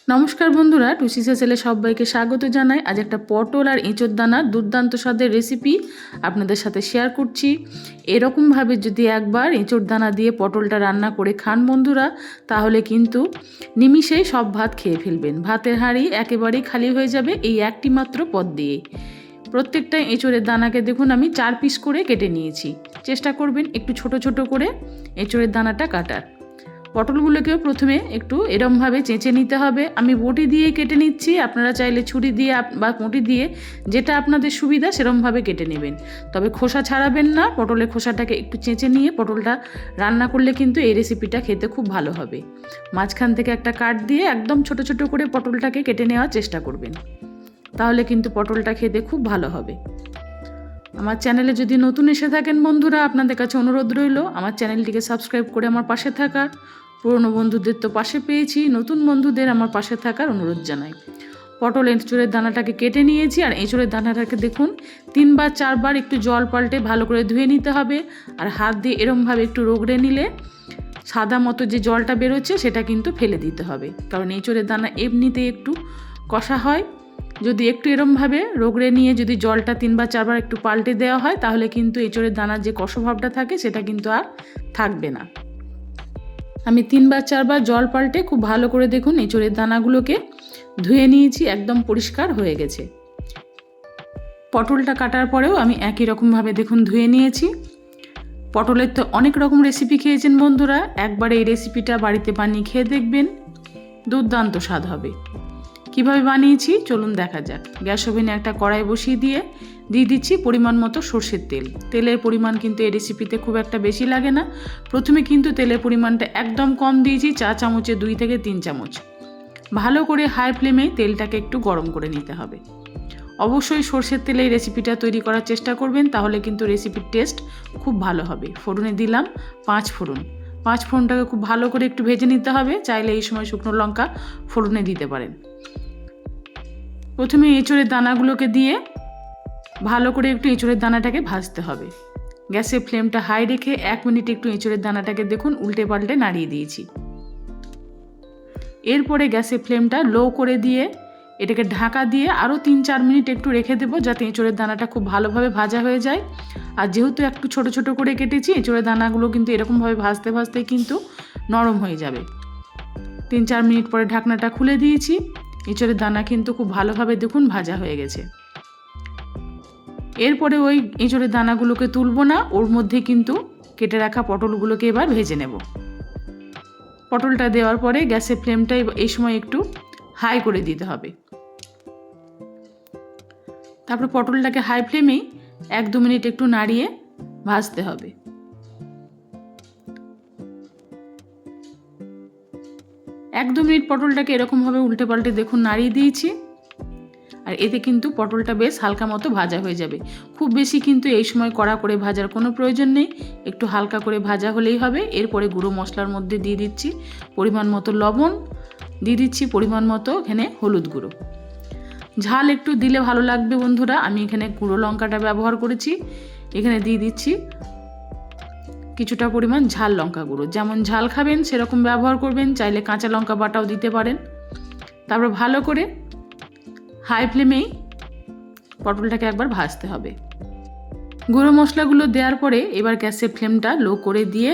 নমস্কার বন্ধুরা, টুসিসা চ্যানেলে সবাইকে স্বাগত জানাই। আজ একটা পটল আর এঁচোড় দানার দুর্দান্ত স্বাদের রেসিপি আপনাদের সাথে শেয়ার করছি। এরকমভাবে যদি একবার এঁচোড় দানা দিয়ে পটলটা রান্না করে খান বন্ধুরা, তাহলে কিন্তু নিমিষেই সব ভাত খেয়ে ফেলবেন। ভাতের হাঁড়ি একেবারেই খালি হয়ে যাবে এই একটি মাত্র পদ দিয়ে। প্রত্যেকটা এঁচোড়ের দানাকে দেখুন আমি 4 পিস করে কেটে নিয়েছি। চেষ্টা করবেন একটু ছোট ছোট করে এঁচোড়ের দানাটা কাটার। পটলগুলোকেও প্রথমে একটু এরমভাবে চেঁচে নিতে হবে। আমি বটি দিয়ে কেটে নিচ্ছি, আপনারা চাইলে ছুরি দিয়ে বা বটি দিয়ে যেটা আপনাদের সুবিধা সেরমভাবে কেটে নেবেন। তবে খোসা ছাড়াবেন না, পটলের খোসাটাকে একটু চেঁচে নিয়ে পটলটা রান্না করলে কিন্তু এই রেসিপিটা খেতে খুব ভালো হবে। মাঝখান থেকে একটা কাট দিয়ে একদম ছোট ছোট করে পটলটাকে কেটে নেওয়ার চেষ্টা করবেন, তাহলে কিন্তু পটলটা খেতে খুব ভালো হবে। আমার চ্যানেলে যদি নতুন এসে থাকেন বন্ধুরা, আপনাদের কাছে অনুরোধ রইল আমার চ্যানেলটিকে সাবস্ক্রাইব করে আমার পাশে থাকার। পুরনো বন্ধুদের তো পাশে পেয়েছি, নতুন বন্ধুদের আমার পাশে থাকার অনুরোধ জানাই। পটল এঁচোড়ের দানাটাকে কেটে নিয়েছি, আর এঁচোড়ের দানাটাকে দেখুন 3 বা 4 বার একটু জল পাল্টে ভালো করে ধুয়ে নিতে হবে। আর হাত দিয়ে এরমভাবে একটু রগড়ে নিলে সাদা মতো যে জলটা বেরোচ্ছে সেটা কিন্তু ফেলে দিতে হবে, কারণ এঁচোড়ের দানা এমনিতেই একটু কষা হয়। যদি একটু এরমভাবে রগড়ে নিয়ে যদি জলটা 3 বা 4 বার একটু পাল্টে দেওয়া হয়, তাহলে কিন্তু এঁচোড়ের দানার যে কষভাবটা থাকে সেটা কিন্তু আর থাকবে না। আমি 3 বা 4 বার জল পাল্টে খুব ভালো করে দেখুন এঁচোড়ের দানাগুলোকে ধুয়ে নিয়েছি, একদম পরিষ্কার হয়ে গেছে। পটলটা কাটার পরেও আমি একই রকমভাবে দেখুন ধুয়ে নিয়েছি। পটলের তো অনেক রকম রেসিপি খেয়েছেন বন্ধুরা, একবার এই রেসিপিটা বাড়িতে বানিয়ে খেয়ে দেখবেন, দুর্দান্ত স্বাদ হবে। কিভাবে বানিয়েছি চলুন দেখা যাক। গ্যাস ওভেনে একটা কড়াই বসিয়ে দিয়ে দিচ্ছি পরিমাণ মতো সর্ষের তেল। তেলের পরিমাণ কিন্তু এই রেসিপিতে খুব একটা বেশি লাগে না। প্রথমে কিন্তু তেলের পরিমাণটা একদম কম দিয়েছি, চা চামচে 2 থেকে 3 চামচ। ভালো করে হাই ফ্লেমে তেলটাকে একটু গরম করে নিতে হবে। অবশ্যই সর্ষের তেলে এই রেসিপিটা তৈরি করার চেষ্টা করবেন, তাহলে কিন্তু রেসিপির টেস্ট খুব ভালো হবে। ফোড়নে দিলাম 5 ফোড়ন। 5 ফোড়নটাকে খুব ভালো করে একটু ভেজে নিতে হবে, চাইলে এই সময় শুকনো লঙ্কা ফোড়নে দিতে পারেন। প্রথমে এঁচোড়ের দানাগুলোকে দিয়ে ভালো করে একটু এঁচোড়ের দানাটাকে ভাজতে হবে। গ্যাসের ফ্লেমটা হাই রেখে 1 মিনিট একটু এঁচোড়ের দানাটাকে দেখুন উল্টে পাল্টে নাড়িয়ে দিয়েছি। এরপরে গ্যাসের ফ্লেমটা লো করে দিয়ে এটাকে ঢাকা দিয়ে আরও 3-4 মিনিট একটু রেখে দেবো, যাতে এঁচোড়ের দানাটা খুব ভালোভাবে ভাজা হয়ে যায়। আর যেহেতু একটু ছোট ছোট করে কেটেছি, এঁচোড়ের দানাগুলো কিন্তু এরকমভাবে ভাজতে ভাজতে কিন্তু নরম হয়ে যাবে। 3-4 মিনিট পরে ঢাকনাটা খুলে দিয়েছি। এঁচোড়ের দানা কিন্তু খুব ভালোভাবে দেখুন ভাজা হয়ে গেছে। এরপরে ওই এঁচোড়ের দানাগুলোকে তুলব না, ওর মধ্যে কিন্তু কেটে রাখা পটলগুলোকে এবার ভেজে নেব। পটলটা দেওয়ার পরে গ্যাসের ফ্লেমটা এই সময় একটু হাই করে দিতে হবে। তারপর পটলটাকে হাই ফ্লেমেই 1-2 মিনিট একটু নাড়িয়ে ভাজতে হবে। 1-2 মিনিট পটলটাকে এরকমভাবে উল্টে পাল্টে দেখুন নাড়িয়ে দিয়েছি। আর এতে কিন্তু পটলটা বেশ হালকা মতো ভাজা হয়ে যাবে। খুব বেশি কিন্তু এই সময় কড়া করে ভাজার কোনো প্রয়োজন নেই, একটু হালকা করে ভাজা হলেই হবে। এরপরে গুঁড়ো মশলার মধ্যে দিয়ে দিচ্ছি পরিমাণ মতো লবণ, দিয়ে দিচ্ছি পরিমাণ মতো এখানে হলুদ গুঁড়ো। ঝাল একটু দিলে ভালো লাগবে বন্ধুরা, আমি এখানে গুঁড়ো লঙ্কাটা ব্যবহার করেছি। এখানে দিয়ে দিচ্ছি কিছুটা পরিমাণ ঝাল লঙ্কা গুঁড়ো, যেমন ঝাল খাবেন সেরকম ব্যবহার করবেন, চাইলে কাঁচা লঙ্কা বাটাও দিতে পারেন। তারপর ভালো করে হাই ফ্লেমেই পটলটাকে একবার ভাজতে হবে। গুঁড়ো মশলাগুলো দেওয়ার পরে এবার গ্যাসের ফ্লেমটা লো করে দিয়ে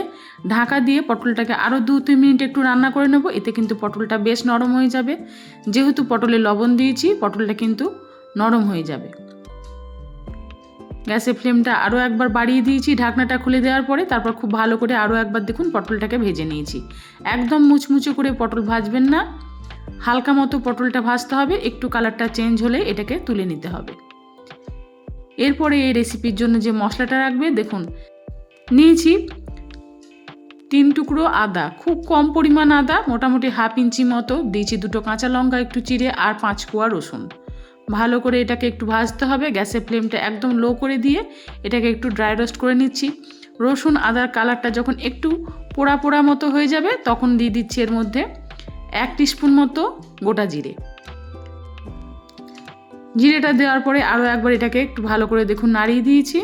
ঢাকা দিয়ে পটলটাকে আরও 2-3 মিনিট একটু রান্না করে নেব। এতে কিন্তু পটলটা বেশ নরম হয়ে যাবে। যেহেতু পটলে লবণ দিয়েছি, পটলটা কিন্তু নরম হয়ে যাবে। গ্যাসের ফ্লেমটা আরও একবার বাড়িয়ে দিয়েছি ঢাকনাটা খুলে দেওয়ার পরে। তারপর খুব ভালো করে আরও একবার দেখুন পটলটাকে ভেজে নিয়েছি। একদম মুচমুচে করে পটল ভাজবেন না, হালকা মতো পটলটা ভাজতে হবে। একটু কালারটা চেঞ্জ হলে এটাকে তুলে নিতে হবে। এরপরে এই রেসিপির জন্য যে মশলাটা রাখবে দেখুন, নিয়েছি 3 টুকরো আদা, খুব কম পরিমাণ আদা, মোটামুটি 1/2 ইঞ্চি মতো দিয়েছি। 2টো কাঁচা লঙ্কা একটু চিড়ে, আর 5 কোয়া রসুন। ভালো করে এটাকে একটু ভাজতে হবে। গ্যাসের ফ্লেমটা একদম লো করে দিয়ে এটাকে একটু ড্রাই রোস্ট করে নিচ্ছি। রসুন আদার কালারটা যখন একটু পোড়া পোড়া মতো হয়ে যাবে, তখন দিয়ে দিচ্ছি এর মধ্যে 1 টিস্পুন মতো গোটা জিরে। জিরেটা দেওয়ার পরে আরও একবার এটাকে একটু ভালো করে দেখুন নাড়িয়ে দিয়েছি।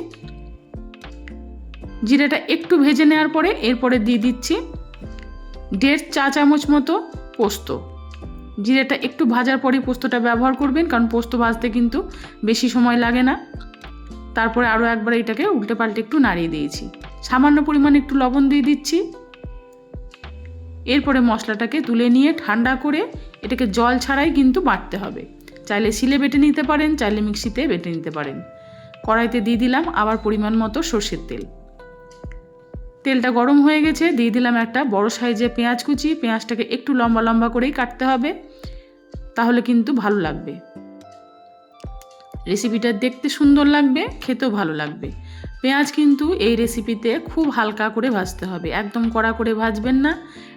জিরেটা একটু ভেজে নেওয়ার পরে এরপরে দিয়ে দিচ্ছি 1.5 চা চামচ মতো পোস্ত। জিরেটা একটু ভাজার পরেই পোস্তটা ব্যবহার করবেন, কারণ পোস্ত ভাজতে কিন্তু বেশি সময় লাগে না। তারপরে আরও একবার এটাকে উল্টে পাল্টে একটু নাড়িয়ে দিয়েছি। সামান্য পরিমাণে একটু লবণ দিয়ে দিচ্ছি। এরপরে মশলাটাকে তুলে নিয়ে ঠান্ডা করে এটাকে জল ছাড়াই কিন্তু বাটতে হবে। চাইলে শিলে বেটে নিতে পারেন, চাইলে মিক্সিতে বেটে নিতে পারেন। কড়াইতে দিয়ে দিলাম আবার পরিমাণ মতো সর্ষের তেল। তেলটা গরম হয়ে গেছে, দিয়ে দিলাম একটা বড় সাইজের পেঁয়াজ কুচি। পেঁয়াজটাকে একটু লম্বা লম্বা করেই কাটতে হবে, তাহলে কিন্তু ভালো লাগবে। রেসিপিটা দেখতে সুন্দর লাগবে, খেতেও ভালো লাগবে। পেঁয়াজ কিন্তু এই রেসিপিতে খুব হালকা করে ভাজতে হবে, একদম কড়া করে ভাজবেন না।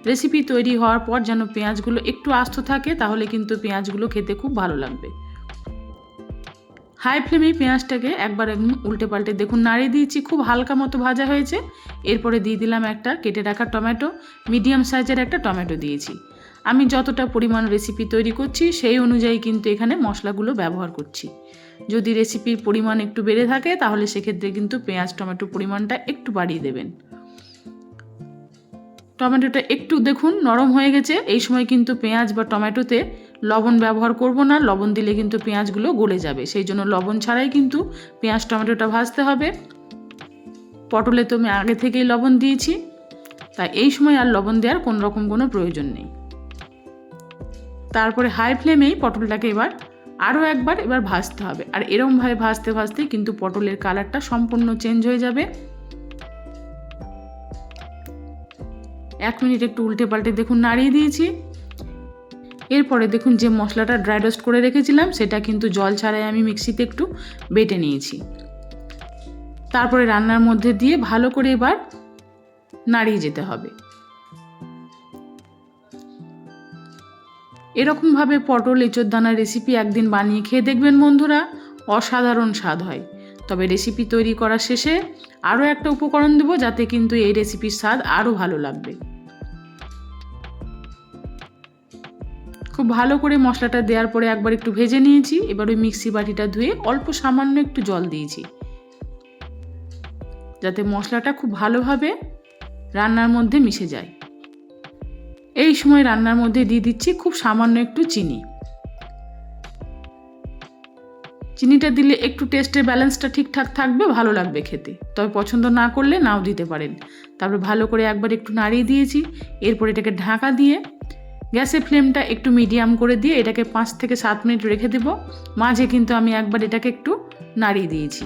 রেসিপি তৈরি হওয়ার পর যেন পেঁয়াজগুলো একটু আস্ত থাকে, তাহলে কিন্তু পেঁয়াজগুলো খেতে খুব ভালো লাগবে। হাই ফ্লেমে পেঁয়াজটাকে একবার উল্টে পাল্টে দেখুন নাড়িয়ে দিয়েছি, খুব হালকা মতো ভাজা হয়েছে। এরপরে দিয়ে দিলাম একটা কেটে রাখা টমেটো, মিডিয়াম সাইজের একটা টমেটো দিয়েছি। আমি যতটা পরিমাণ রেসিপি তৈরি করছি সেই অনুযায়ী কিন্তু এখানে মশলাগুলো ব্যবহার করছি। যদি রেসিপির পরিমাণ একটু বেড়ে থাকে তাহলে সেক্ষেত্রে কিন্তু পেঁয়াজ টমেটোর পরিমাণটা একটু বাড়িয়ে দেবেন। টমেটোটা একটু দেখুন নরম হয়ে গেছে। এই সময় কিন্তু পেঁয়াজ বা টমেটোতে লবণ ব্যবহার করব না, লবণ দিলে কিন্তু পেঁয়াজগুলো গলে যাবে। সেই জন্য লবণ ছাড়াই কিন্তু পেঁয়াজ টমেটোটা ভাজতে হবে। পটলে তো আমি আগে থেকেই লবণ দিয়েছি, তাই এই সময় আর লবণ দেওয়ার কোনো প্রয়োজন নেই। তারপরে হাই ফ্লেমেই পটলটাকে আরও একবার ভাজতে হবে। আর এরকমভাবে ভাজতে ভাজতে কিন্তু পটলের কালারটা সম্পূর্ণ চেঞ্জ হয়ে যাবে। 1 মিনিট একটু উল্টে পাল্টে দেখুন নাড়িয়ে দিয়েছি। এরপরে দেখুন যে মশলাটা ড্রাই রোস্ট করে রেখেছিলাম সেটা কিন্তু জল ছাড়াই আমি মিক্সিতে একটু বেটে নিয়েছি। তারপরে রান্নার মধ্যে দিয়ে ভালো করে নাড়িয়ে যেতে হবে। এরকমভাবে পটল এঁচোড় দানার রেসিপি একদিন বানিয়ে খেয়ে দেখবেন বন্ধুরা, অসাধারণ স্বাদ হয়। তবে রেসিপি তৈরি করার শেষে আরও একটা উপকরণ দেবো, যাতে কিন্তু এই রেসিপির স্বাদ আরও ভালো লাগবে। খুব ভালো করে মশলাটা দেওয়ার পরে একবার একটু ভেজে নিয়েছি। এবার ওই মিক্সি বাটিটা ধুয়ে অল্প সামান্য একটু জল দিয়েছি, যাতে মশলাটা খুব ভালোভাবে রান্নার মধ্যে মিশে যায়। এই সময় রান্নার মধ্যে দিয়ে দিচ্ছি খুব সামান্য একটু চিনি। চিনিটা দিলে একটু টেস্টের ব্যালেন্সটা ঠিকঠাক থাকবে, ভালো লাগবে খেতে। তবে পছন্দ না করলে নাও দিতে পারেন। তারপর ভালো করে একবার একটু নাড়িয়ে দিয়েছি। এরপর এটাকে ঢাকা দিয়ে গ্যাসের ফ্লেমটা একটু মিডিয়াম করে দিয়ে এটাকে 5 থেকে 7 মিনিট রেখে দেব। মাঝে কিন্তু আমি একবার এটাকে একটু নাড়িয়ে দিয়েছি।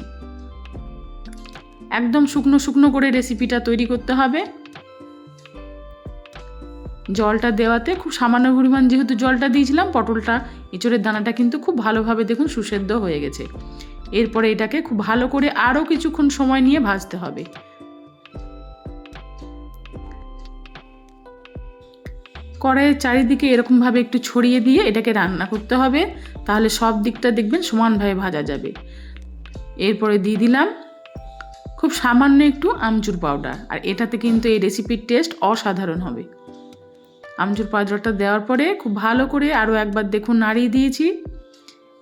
একদম শুকনো শুকনো করে রেসিপিটা তৈরি করতে হবে। জলটা দেওয়াতে খুব সামান্য পরিমাণ যেহেতু জলটা দিয়েছিলাম, পটলটা এঁচোড়ের দানাটা কিন্তু খুব ভালোভাবে দেখুন সুসেদ্ধ হয়ে গেছে। এরপরে এটাকে খুব ভালো করে আরও কিছুক্ষণ সময় নিয়ে ভাজতে হবে। কড়াইয়ের চারিদিকে এরকমভাবে একটু ছড়িয়ে দিয়ে এটাকে রান্না করতে হবে, তাহলে সব দিকটা দেখবেন সমানভাবে ভাজা যাবে। এরপরে দিয়ে দিলাম খুব সামান্য একটু আমচুর পাউডার, আর এটাতে কিন্তু এই রেসিপির টেস্ট অসাধারণ হবে। আমচুর পাউডারটা দেওয়ার পরে খুব ভালো করে আরও একবার দেখুন নাড়িয়ে দিয়েছি।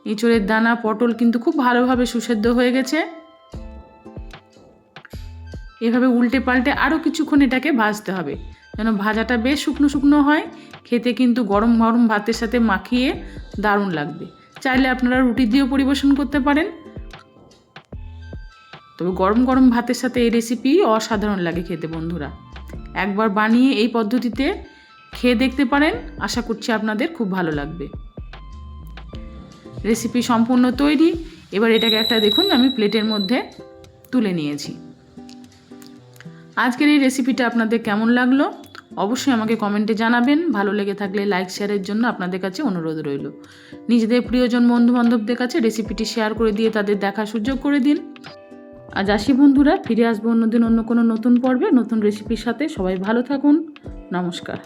এঁচোড়ের দানা পটল কিন্তু খুব ভালোভাবে সুসেদ্ধ হয়ে গেছে। এভাবে উল্টে পাল্টে আরও কিছুক্ষণ এটাকে ভাজতে হবে, যেন ভাজাটা বেশ শুকনো শুকনো হয়। খেতে কিন্তু গরম গরম ভাতের সাথে মাখিয়ে দারুণ লাগবে। চাইলে আপনারা রুটি দিয়েও পরিবেশন করতে পারেন, তবে গরম গরম ভাতের সাথে এই রেসিপি অসাধারণ লাগে খেতে বন্ধুরা। একবার বানিয়ে এই পদ্ধতিতে খেয়ে দেখতে পারেন, আশা করছি আপনাদের খুব ভালো লাগবে। রেসিপি সম্পূর্ণ তৈরি। এবার এটাকে একটা দেখুন আমি প্লেটের মধ্যে তুলে নিয়েছি। আজকের এই রেসিপিটা আপনাদের কেমন লাগলো অবশ্যই আমাকে কমেন্টে জানাবেন। ভালো লেগে থাকলে লাইক শেয়ারের জন্য আপনাদের কাছে অনুরোধ রইল। নিজেদের প্রিয়জন বন্ধুবান্ধবদের কাছে রেসিপিটি শেয়ার করে দিয়ে তাদের দেখার সুযোগ করে দিন। আজ আসি বন্ধুরা, ফিরে আসবো অন্যদিন অন্য কোনো নতুন পর্বে নতুন রেসিপির সাথে। সবাই ভালো থাকুন, নমস্কার।